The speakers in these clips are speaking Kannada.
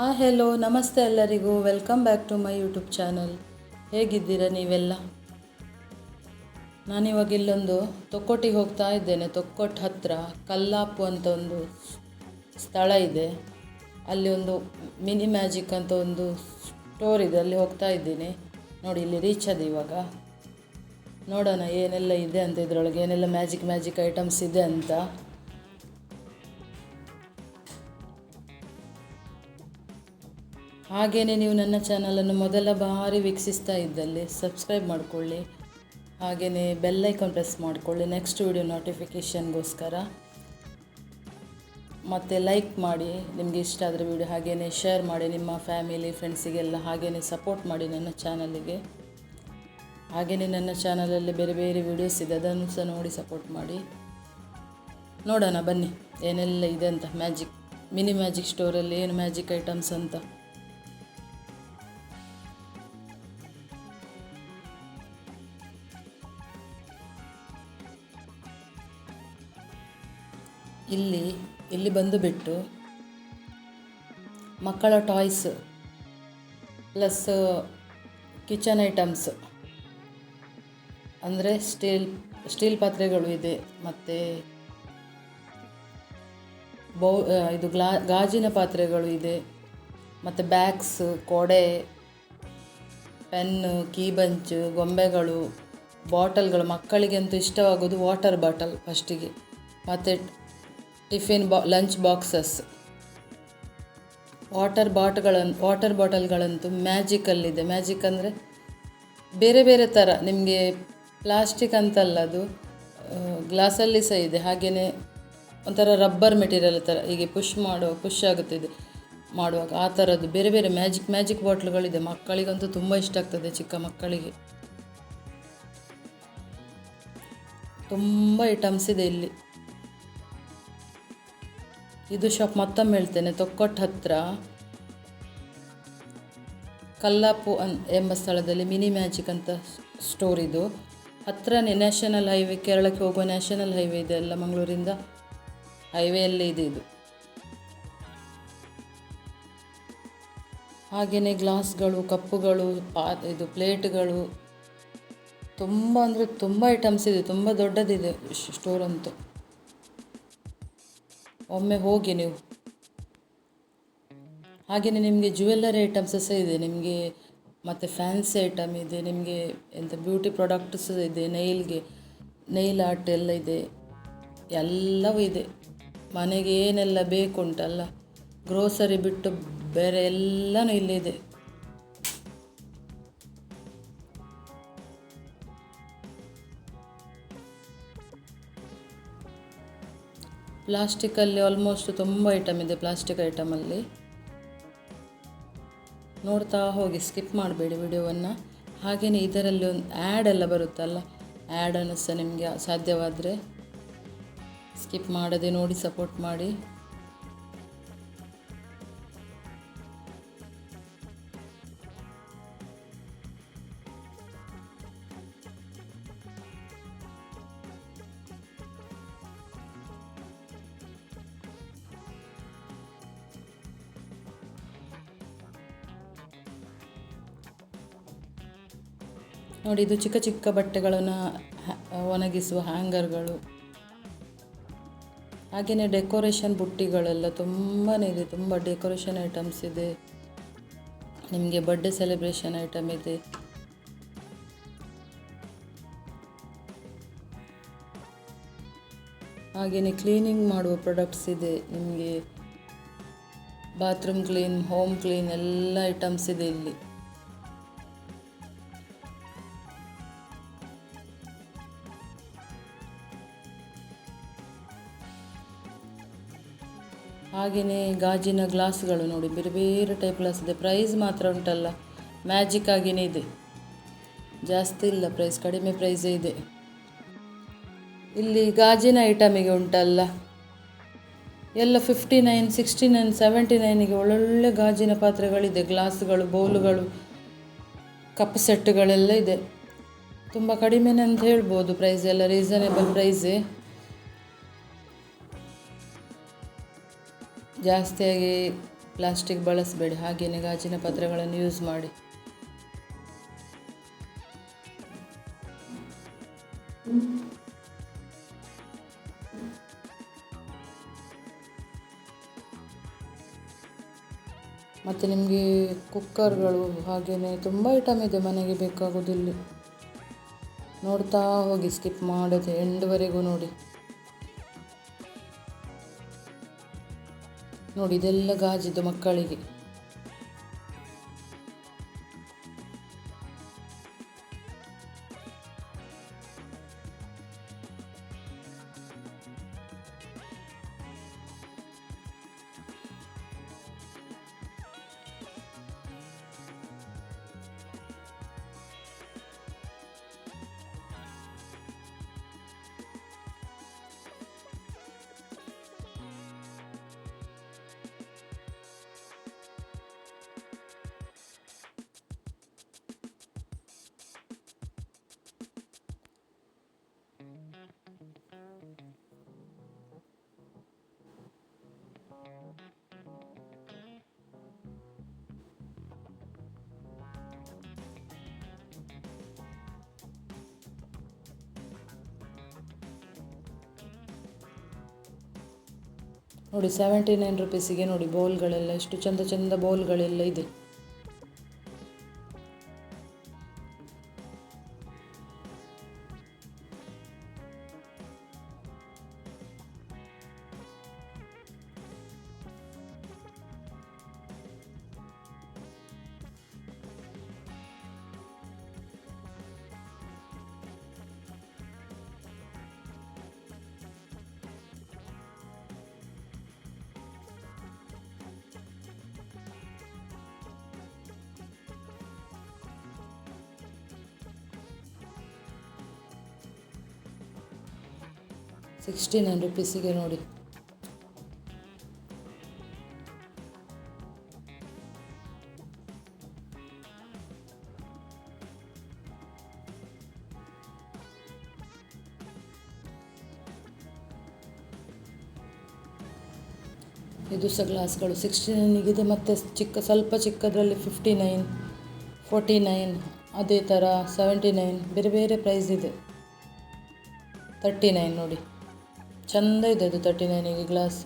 ಹೆಲೋ ನಮಸ್ತೆ ಎಲ್ಲರಿಗೂ. Welcome back to my YouTube channel. ಹೇಗಿದ್ದೀರಾ ನೀವೆಲ್ಲ? ನಾನಿವಾಗ ಇಲ್ಲೊಂದು ತೊಕ್ಕೊಟ್ಟಿಗೆ ಹೋಗ್ತಾ ಇದ್ದೇನೆ. ತೊಕ್ಕೊಟ್ಟು ಹತ್ತಿರ ಕಲ್ಲಾಪು ಅಂತ ಒಂದು ಸ್ಥಳ ಇದೆ. ಅಲ್ಲಿ ಒಂದು ಮಿನಿ ಮ್ಯಾಜಿಕ್ ಅಂತ ಒಂದು ಸ್ಟೋರ್ ಇದೆ, ಅಲ್ಲಿ ಹೋಗ್ತಾ ಇದ್ದೀನಿ. ನೋಡಿ, ಇಲ್ಲಿ ರೀಚ್ ಆದ ಇವಾಗ. ನೋಡೋಣ ಏನೆಲ್ಲ ಇದೆ ಅಂತ, ಇದರೊಳಗೆ ಏನೆಲ್ಲ ಮ್ಯಾಜಿಕ್ ಐಟಮ್ಸ್ ಇದೆ ಅಂತ. ಹಾಗೆಯೇ ನೀವು ನನ್ನ ಚಾನಲನ್ನು ಮೊದಲ ಬಾರಿ ವೀಕ್ಷಿಸ್ತಾ ಇದ್ದಲ್ಲಿ ಸಬ್ಸ್ಕ್ರೈಬ್ ಮಾಡಿಕೊಳ್ಳಿ. ಹಾಗೆಯೇ ಬೆಲ್ ಐಕಾನ್ ಪ್ರೆಸ್ ಮಾಡಿಕೊಳ್ಳಿ ನೆಕ್ಸ್ಟ್ ವಿಡಿಯೋ ನೋಟಿಫಿಕೇಷನ್ಗೋಸ್ಕರ. ಮತ್ತು ಲೈಕ್ ಮಾಡಿ ನಿಮಗೆ ಇಷ್ಟ ಆದರೆ ವಿಡಿಯೋ. ಹಾಗೆಯೇ ಶೇರ್ ಮಾಡಿ ನಿಮ್ಮ ಫ್ಯಾಮಿಲಿ ಫ್ರೆಂಡ್ಸಿಗೆಲ್ಲ. ಹಾಗೆಯೇ ಸಪೋರ್ಟ್ ಮಾಡಿ ನನ್ನ ಚಾನಲಿಗೆ. ಹಾಗೆಯೇ ನನ್ನ ಚಾನಲಲ್ಲಿ ಬೇರೆ ಬೇರೆ ವೀಡಿಯೋಸ್ ಇದೆ, ಅದನ್ನು ಸಹ ನೋಡಿ ಸಪೋರ್ಟ್ ಮಾಡಿ. ನೋಡೋಣ ಬನ್ನಿ ಏನೆಲ್ಲ ಇದೆ ಅಂತ. ಮಿನಿ ಮ್ಯಾಜಿಕ್ ಸ್ಟೋರಲ್ಲಿ ಏನು ಮ್ಯಾಜಿಕ್ ಐಟಮ್ಸ್ ಅಂತ. ಇಲ್ಲಿ ಬಂದುಬಿಟ್ಟು ಮಕ್ಕಳ ಟಾಯ್ಸ್ ಪ್ಲಸ್ ಕಿಚನ್ ಐಟಮ್ಸ್, ಅಂದರೆ ಸ್ಟೀಲ್ ಪಾತ್ರೆಗಳು ಇದೆ. ಮತ್ತು ಇದು ಗಾಜಿನ ಪಾತ್ರೆಗಳು ಇದೆ. ಮತ್ತು ಬ್ಯಾಗ್ಸ್, ಕೊಡೆ, ಪೆನ್ನು, ಕೀ ಬಂಚ್, ಗೊಂಬೆಗಳು, ಬಾಟಲ್ಗಳು. ಮಕ್ಕಳಿಗಂತೂ ಇಷ್ಟವಾಗೋದು ವಾಟರ್ ಬಾಟಲ್ ಫಸ್ಟಿಗೆ. ಮತ್ತು ಲಂಚ್ ಬಾಕ್ಸಸ್. ವಾಟರ್ ಬಾಟಲ್ಗಳಂತೂ ಮ್ಯಾಜಿಕಲ್ಲಿದೆ. ಮ್ಯಾಜಿಕ್ ಅಂದರೆ ಬೇರೆ ಬೇರೆ ಥರ, ನಿಮಗೆ ಪ್ಲಾಸ್ಟಿಕ್ ಅಂತಲ್ಲ, ಅದು ಗ್ಲಾಸಲ್ಲಿ ಸಹ ಇದೆ. ಹಾಗೆಯೇ ಒಂಥರ ರಬ್ಬರ್ ಮೆಟೀರಿಯಲ್ ಥರ, ಹೀಗೆ ಪುಷ್ ಆಗುತ್ತಿದೆ ಮಾಡುವಾಗ, ಆ ಥರದ್ದು ಬೇರೆ ಬೇರೆ ಮ್ಯಾಜಿಕ್ ಬಾಟ್ಲುಗಳಿದೆ. ಮಕ್ಕಳಿಗಂತೂ ತುಂಬ ಇಷ್ಟ ಆಗ್ತದೆ, ಚಿಕ್ಕ ಮಕ್ಕಳಿಗೆ. ತುಂಬ ಐಟಮ್ಸ್ ಇದೆ ಇಲ್ಲಿ. ಇದು ಶಾಪ್ ಮತ್ತೊಮ್ಮೆ ಹೇಳ್ತೇನೆ, ತೊಕ್ಕೊಟ್ಟು ಹತ್ತಿರ ಕಲ್ಲಾಪು ಎಂಬ ಸ್ಥಳದಲ್ಲಿ ಮಿನಿ ಮ್ಯಾಜಿಕ್ ಅಂತ ಸ್ಟೋರ್. ಇದು ಹತ್ತಿರನೇ ನ್ಯಾಷನಲ್ ಹೈವೇ, ಕೇರಳಕ್ಕೆ ಹೋಗುವ ನ್ಯಾಷನಲ್ ಹೈವೇ ಇದೆ ಅಲ್ಲ, ಮಂಗಳೂರಿಂದ ಹೈವೇಯಲ್ಲೇ ಇದೆ ಇದು. ಹಾಗೆಯೇ ಗ್ಲಾಸ್ಗಳು, ಕಪ್ಪುಗಳು, ಇದು ಪ್ಲೇಟ್ಗಳು, ತುಂಬ ಅಂದರೆ ತುಂಬ ಐಟಮ್ಸ್ ಇದೆ. ತುಂಬ ದೊಡ್ಡದಿದೆ ಸ್ಟೋರ್ ಅಂತೂ. ಒಮ್ಮೆ ಹೋಗಿ ನೀವು. ಹಾಗೆಯೇ ನಿಮಗೆ ಜ್ಯುವೆಲ್ಲರಿ ಐಟಮ್ಸ್ ಸಹ ಇದೆ ನಿಮಗೆ. ಮತ್ತು ಫ್ಯಾನ್ಸಿ ಐಟಮ್ ಇದೆ ನಿಮಗೆ. ಬ್ಯೂಟಿ ಪ್ರಾಡಕ್ಟ್ಸ್ ಇದೆ, ನೈಲ್ ಆರ್ಟ್ ಎಲ್ಲ ಇದೆ, ಎಲ್ಲವೂ ಇದೆ. ಮನೆಗೆ ಏನೆಲ್ಲ ಬೇಕುಂಟಲ್ಲ, ಗ್ರೋಸರಿ ಬಿಟ್ಟು ಬೇರೆ ಎಲ್ಲನೂ ಇಲ್ಲಿದೆ. ಪ್ಲಾಸ್ಟಿಕಲ್ಲಿ ಆಲ್ಮೋಸ್ಟ್ ತುಂಬ ಐಟಮ್ ಇದೆ. ಪ್ಲಾಸ್ಟಿಕ್ ಐಟಮಲ್ಲಿ ನೋಡ್ತಾ ಹೋಗಿ, ಸ್ಕಿಪ್ ಮಾಡಬೇಡಿ ವಿಡಿಯೋವನ್ನು. ಹಾಗೆಯೇ ಇದರಲ್ಲಿ ಒಂದು ಆ್ಯಡ್ ಎಲ್ಲ ಬರುತ್ತಲ್ಲ, ಆ್ಯಡನ್ನು ಸಹ ನಿಮಗೆ ಸಾಧ್ಯವಾದರೆ ಸ್ಕಿಪ್ ಮಾಡದೆ ನೋಡಿ ಸಪೋರ್ಟ್ ಮಾಡಿ. ನೋಡಿ, ಇದು ಚಿಕ್ಕ ಚಿಕ್ಕ ಬಟ್ಟೆಗಳನ್ನು ಒಣಗಿಸುವ ಹ್ಯಾಂಗರ್ಗಳು. ಹಾಗೆಯೇ ಡೆಕೋರೇಷನ್ ಬುಟ್ಟಿಗಳೆಲ್ಲ ತುಂಬಾ ಇದೆ. ತುಂಬ ಡೆಕೋರೇಷನ್ ಐಟಮ್ಸ್ ಇದೆ ನಿಮಗೆ. ಬರ್ಡೇ ಸೆಲೆಬ್ರೇಷನ್ ಐಟಮ್ ಇದೆ. ಹಾಗೆಯೇ ಕ್ಲೀನಿಂಗ್ ಮಾಡುವ ಪ್ರಾಡಕ್ಟ್ಸ್ ಇದೆ ನಿಮಗೆ. ಬಾತ್ರೂಮ್ ಕ್ಲೀನ್, ಹೋಮ್ ಕ್ಲೀನ್ ಎಲ್ಲ ಐಟಮ್ಸ್ ಇದೆ ಇಲ್ಲಿ. ಹಾಗೆಯೇ ಗಾಜಿನ ಗ್ಲಾಸ್ಗಳು ನೋಡಿ, ಬೇರೆ ಬೇರೆ ಟೈಪ್ ಗ್ಲಾಸ್ ಇದೆ. ಪ್ರೈಸ್ ಮಾತ್ರ ಉಂಟಲ್ಲ ಮ್ಯಾಜಿಕ್ ಆಗಿಯೇ ಇದೆ, ಜಾಸ್ತಿ ಇಲ್ಲ ಪ್ರೈಸ್, ಕಡಿಮೆ ಪ್ರೈಸೇ ಇದೆ. ಇಲ್ಲಿ ಗಾಜಿನ ಐಟಮಿಗೆ ಉಂಟಲ್ಲ ಎಲ್ಲ 59, 69, 79ಗೆ ಒಳ್ಳೊಳ್ಳೆ ಗಾಜಿನ ಪಾತ್ರೆಗಳಿದೆ. ಗ್ಲಾಸ್ಗಳು, ಬೌಲುಗಳು, ಕಪ್ ಸೆಟ್ಗಳೆಲ್ಲ ಇದೆ. ತುಂಬ ಕಡಿಮೆನೇ ಅಂತ ಹೇಳ್ಬೋದು, ಪ್ರೈಸ್ ಎಲ್ಲ ರೀಸನೇಬಲ್ ಪ್ರೈಸೇ. ಜಾಸ್ತಿಯಾಗಿ ಪ್ಲಾಸ್ಟಿಕ್ ಬಳಸಬೇಡಿ, ಹಾಗೆಯೇ ಗಾಜಿನ ಪಾತ್ರೆಗಳನ್ನು ಯೂಸ್ ಮಾಡಿ. ಮತ್ತು ನಿಮಗೆ ಕುಕ್ಕರ್ಗಳು ಹಾಗೆಯೇ ತುಂಬ ಐಟಮ್ ಇದೆ ಮನೆಗೆ ಬೇಕಾಗೋದಿಲ್ಲ. ನೋಡ್ತಾ ಹೋಗಿ, ಸ್ಕಿಪ್ ಮಾಡದೆ ಎಂಡ್ವರೆಗೂ ನೋಡಿ. ನೋಡಿ ಇದೆಲ್ಲ ಗಾಜಿದ್ದು ಮಕ್ಕಳಿಗೆ. ನೋಡಿ 79 ರುಪೀಸಿಗೆ ನೋಡಿ ಬೌಲ್ಗಳೆಲ್ಲ, ಎಷ್ಟು ಚಂದ ಚಂದ ಬೌಲ್ಗಳೆಲ್ಲ ಇದೆ. ₹69 ನೋಡಿ. ಇದು ಸಹ ಗ್ಲಾಸ್ಗಳು 69 ಮತ್ತು ಸ್ವಲ್ಪ ಚಿಕ್ಕದರಲ್ಲಿ 59, 49, ಅದೇ ಥರ 79, ಬೇರೆ ಬೇರೆ ಪ್ರೈಸ್ ಇದೆ. 39 ನೋಡಿ, ಚಂದ ಇದೆ ಅದು 39ಗೆ ಗ್ಲಾಸ್.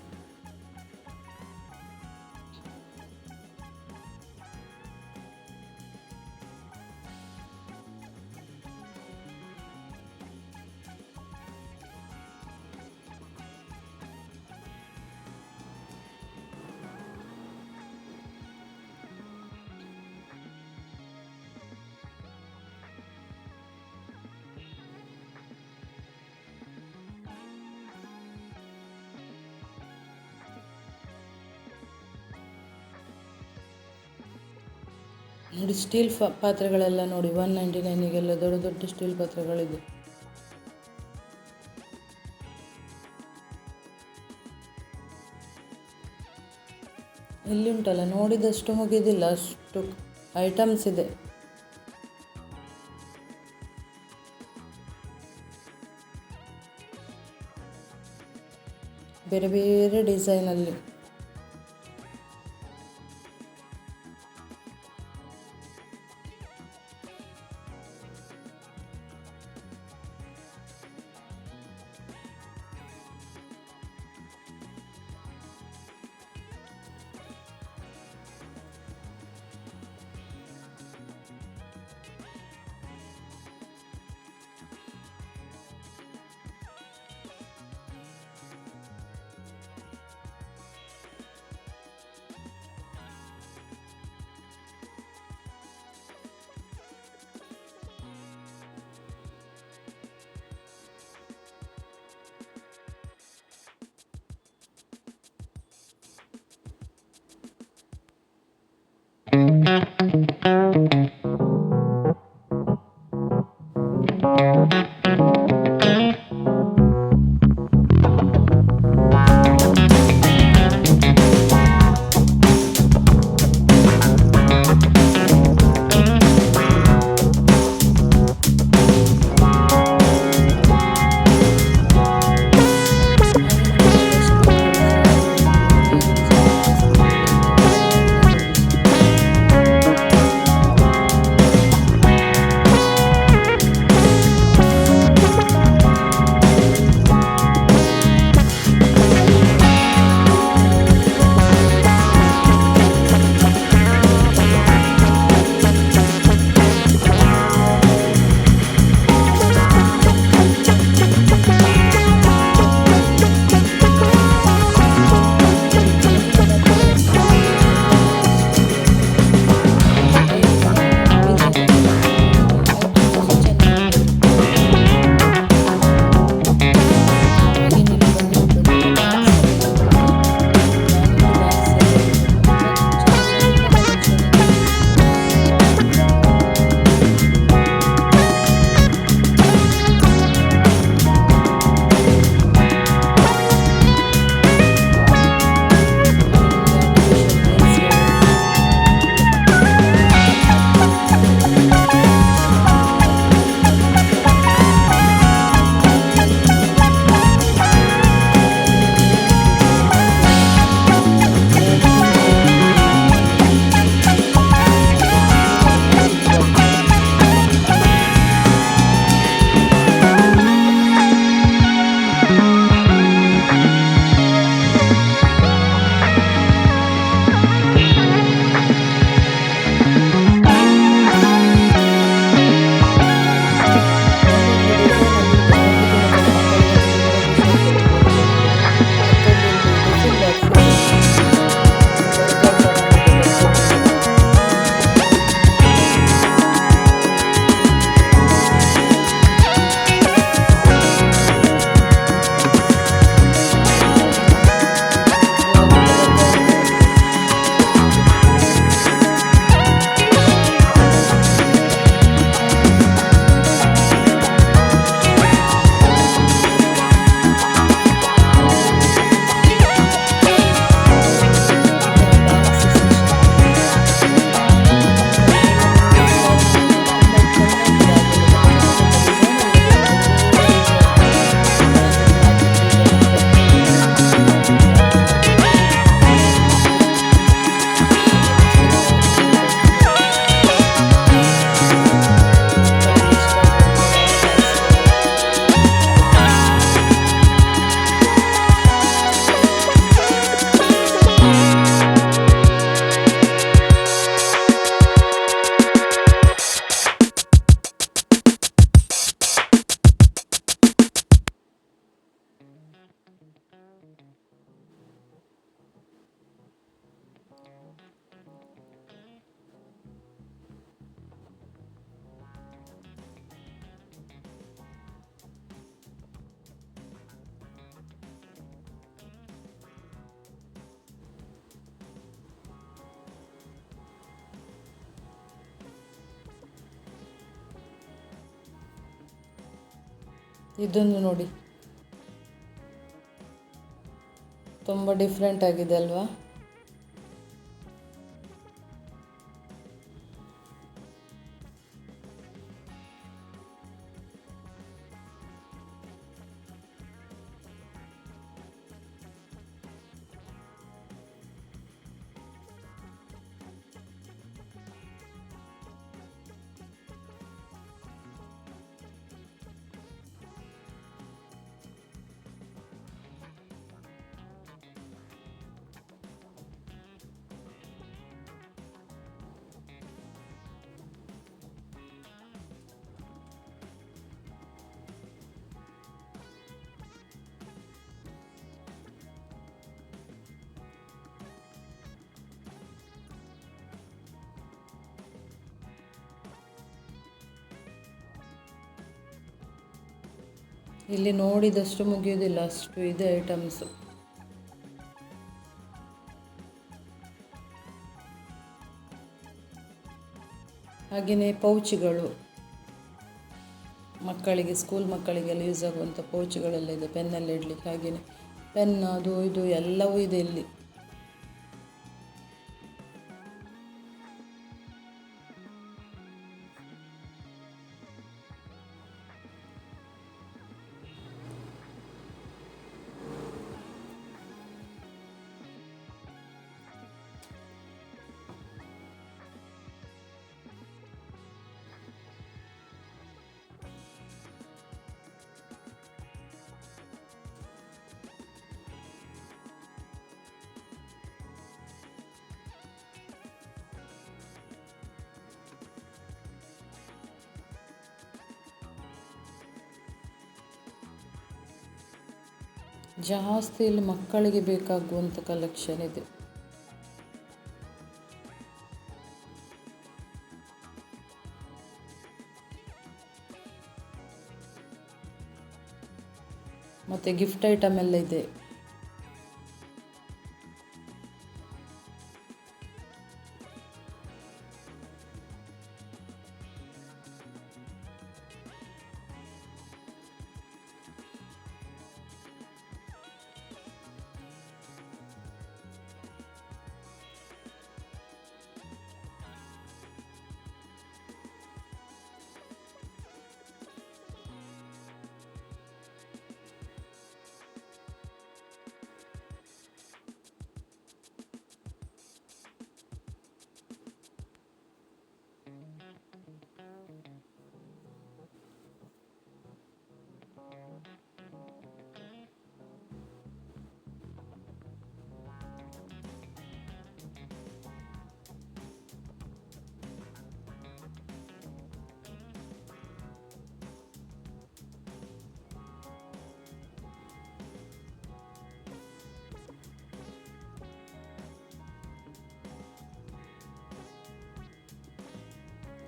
ನೋಡಿ ಸ್ಟೀಲ್ ಪಾತ್ರೆಗಳೆಲ್ಲ ನೋಡಿ 199ಗೆಲ್ಲ ದೊಡ್ಡ ದೊಡ್ಡ ಸ್ಟೀಲ್ ಪಾತ್ರೆಗಳಿದೆ. ಇಲ್ಲಿ ಉಂಟಲ್ಲ, ನೋಡಿದಷ್ಟು ಮುಗಿದಿಲ್ಲ, ಅಷ್ಟು ಐಟಮ್ಸ್ ಇದೆ. ಬೇರೆ ಬೇರೆ ಡಿಸೈನಲ್ಲಿ. ಇದೊಂದು ನೋಡಿ, ತುಂಬ ಡಿಫ್ರೆಂಟ್ ಆಗಿದೆ ಅಲ್ವಾ? ಇಲ್ಲಿ ನೋಡಿದಷ್ಟು ಮುಗಿಯೋದಿಲ್ಲ, ಅಷ್ಟು ಇದೆ ಐಟಮ್ಸು. ಹಾಗೆಯೇ ಪೌಚ್ಗಳು, ಮಕ್ಕಳಿಗೆ ಸ್ಕೂಲ್ ಮಕ್ಕಳಿಗೆಲ್ಲ ಯೂಸ್ ಆಗುವಂಥ ಪೌಚ್ಗಳೆಲ್ಲ ಇದೆ, ಪೆನ್ನೆಲ್ಲ ಇಡಲಿಕ್ಕೆ. ಹಾಗೆಯೇ ಪೆನ್ ಅದು ಇದು ಎಲ್ಲವೂ ಇದೆ ಇಲ್ಲಿ. ಜಾಸ್ತಿ ಇಲ್ಲಿ ಮಕ್ಕಳಿಗೆ ಬೇಕಾಗುವಂಥ ಕಲೆಕ್ಷನ್ ಇದೆ. ಮತ್ತು ಗಿಫ್ಟ್ ಐಟಮ್ ಎಲ್ಲ ಇದೆ.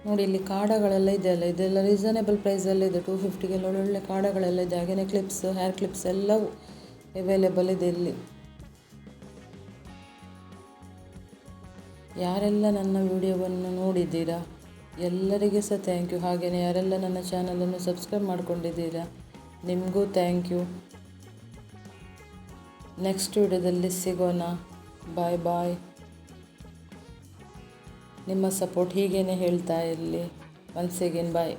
ನೋಡಿ ಇಲ್ಲಿ ಕಾಡಗಳೆಲ್ಲ ಇದೆ ಅಲ್ಲ, ಇದೆಲ್ಲ ರೀಸನೇಬಲ್ ಪ್ರೈಸಲ್ಲಿ ಇದೆ. 250ಗೆಲ್ಲ ಒಳ್ಳೊಳ್ಳೆ ಕಾಡಗಳೆಲ್ಲ ಇದೆ. ಹಾಗೆಯೇ ಕ್ಲಿಪ್ಸ್, ಹೇರ್ ಕ್ಲಿಪ್ಸ್ ಎಲ್ಲವೂ ಅವೈಲೇಬಲ್ ಇದೆ ಇಲ್ಲಿ. ಯಾರೆಲ್ಲ ನನ್ನ ವಿಡಿಯೋವನ್ನು ನೋಡಿದ್ದೀರಾ ಎಲ್ಲರಿಗೆ ಸಹ ಥ್ಯಾಂಕ್ ಯು. ಹಾಗೆಯೇ ಯಾರೆಲ್ಲ ನನ್ನ ಚಾನಲನ್ನು ಸಬ್ಸ್ಕ್ರೈಬ್ ಮಾಡ್ಕೊಂಡಿದ್ದೀರಾ ನಿಮಗೂ ಥ್ಯಾಂಕ್ ಯು. ನೆಕ್ಸ್ಟ್ ವಿಡಿಯೋದಲ್ಲಿ ಸಿಗೋಣ. ಬಾಯ್ ಬಾಯ್. ನಿಮ್ಮ ಸಪೋರ್ಟ್ ಹೀಗೇ ಹೇಳ್ತಾ ಇರಲಿ. ಒನ್ಸ್ ಅಗೇನ್ ಬಾಯ್.